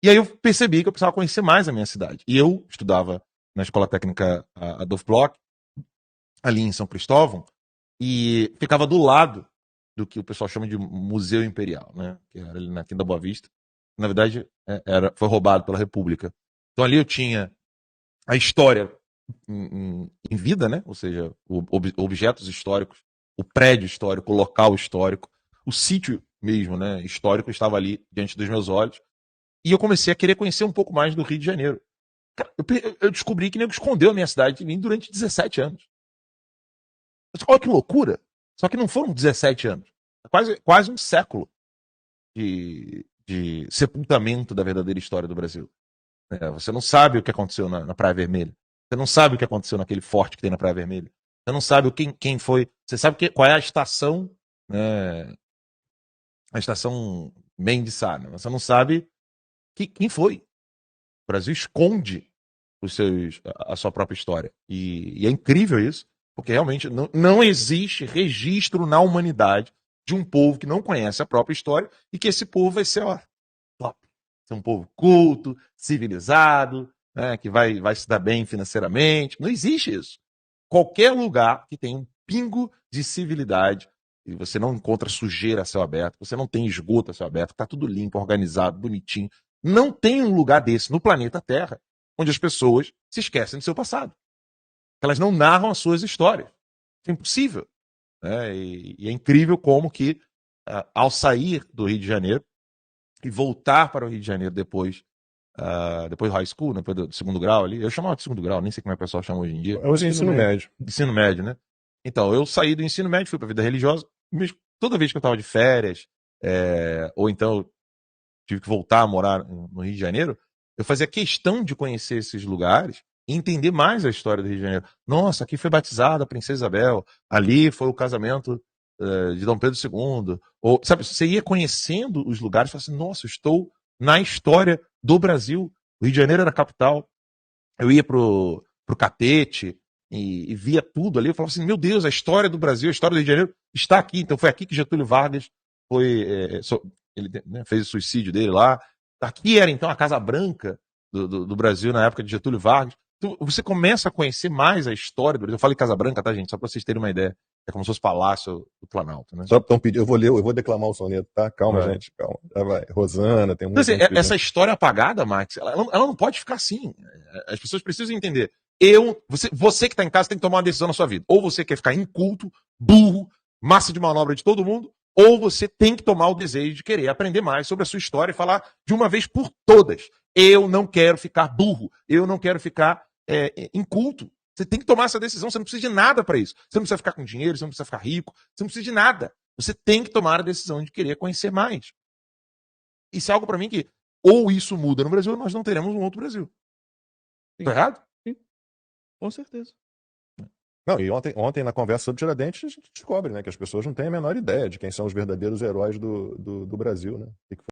E aí eu percebi que eu precisava conhecer mais a minha cidade. E eu estudava na Escola Técnica Adolf Bloch, ali em São Cristóvão, e ficava do lado do que o pessoal chama de Museu Imperial, né? Que era ali na Quinta Boa Vista. Na verdade, foi roubado pela República. Então ali eu tinha a história em vida, né? Ou seja, objetos históricos, o prédio histórico, o local histórico, o sítio mesmo, né? Histórico estava ali diante dos meus olhos. E eu comecei a querer conhecer um pouco mais do Rio de Janeiro. Cara, eu descobri que nego escondeu a minha cidade de mim durante 17 anos. Olha que loucura! Só que não foram 17 anos. Quase um século de sepultamento da verdadeira história do Brasil. Você não sabe o que aconteceu na Praia Vermelha. Você não sabe o que aconteceu naquele forte que tem na Praia Vermelha. Você não sabe quem foi. Você sabe qual é a estação, né, a estação Mendes Sá. Né? Você não sabe quem foi. O Brasil esconde a sua própria história. E é incrível isso, porque realmente não existe registro na humanidade de um povo que não conhece a própria história e que esse povo vai ser, ó, top. Ser um povo culto, civilizado, né, que vai se dar bem financeiramente. Não existe isso. Qualquer lugar que tem um pingo de civilidade, e você não encontra sujeira a céu aberto, você não tem esgoto a céu aberto, está tudo limpo, organizado, bonitinho. Não tem um lugar desse no planeta Terra onde as pessoas se esquecem do seu passado. Elas não narram as suas histórias. É impossível. Né? E é incrível como que, ao sair do Rio de Janeiro e voltar para o Rio de Janeiro depois do high school, né, depois do segundo grau ali, eu chamava de segundo grau, nem sei como é que o pessoal chama hoje em dia. Hoje é ensino médio. Ensino médio, né? Então, eu saí do ensino médio, fui para a vida religiosa, toda vez que eu estava de férias, ou então eu tive que voltar a morar no Rio de Janeiro, eu fazia questão de conhecer esses lugares e entender mais a história do Rio de Janeiro. Nossa, aqui foi batizada a Princesa Isabel, ali foi o casamento de Dom Pedro II. Ou, sabe, você ia conhecendo os lugares e falava assim, nossa, eu estou na história do Brasil. O Rio de Janeiro era a capital. Eu ia pro Catete e via tudo ali. Eu falava assim, meu Deus, a história do Brasil, a história do Rio de Janeiro está aqui. Então foi aqui que Getúlio Vargas ele, né, fez o suicídio dele lá. Aqui era então a Casa Branca do Brasil na época de Getúlio Vargas. Então, você começa a conhecer mais a história do Brasil. Eu falei Casa Branca, tá, gente? Só para vocês terem uma ideia. É como se fosse Palácio do Planalto, né? Só estão pedindo, eu vou declamar o soneto, tá? Calma, gente, calma. Já vai. Rosana, tem Então, muita assim, gente essa história apagada, Max, ela não pode ficar assim. As pessoas precisam entender. Você que está em casa tem que tomar uma decisão na sua vida. Ou você quer ficar inculto, burro, massa de manobra de todo mundo, ou você tem que tomar o desejo de querer aprender mais sobre a sua história e falar de uma vez por todas. Eu não quero ficar burro, eu não quero ficar inculto. Você tem que tomar essa decisão, você não precisa de nada para isso. Você não precisa ficar com dinheiro, você não precisa ficar rico, você não precisa de nada. Você tem que tomar a decisão de querer conhecer mais. Isso é algo para mim que ou isso muda no Brasil ou nós não teremos um outro Brasil. Tô errado? Sim. Com certeza. Não, e ontem na conversa sobre Tiradentes a gente descobre, né, que as pessoas não têm a menor ideia de quem são os verdadeiros heróis do Brasil, né?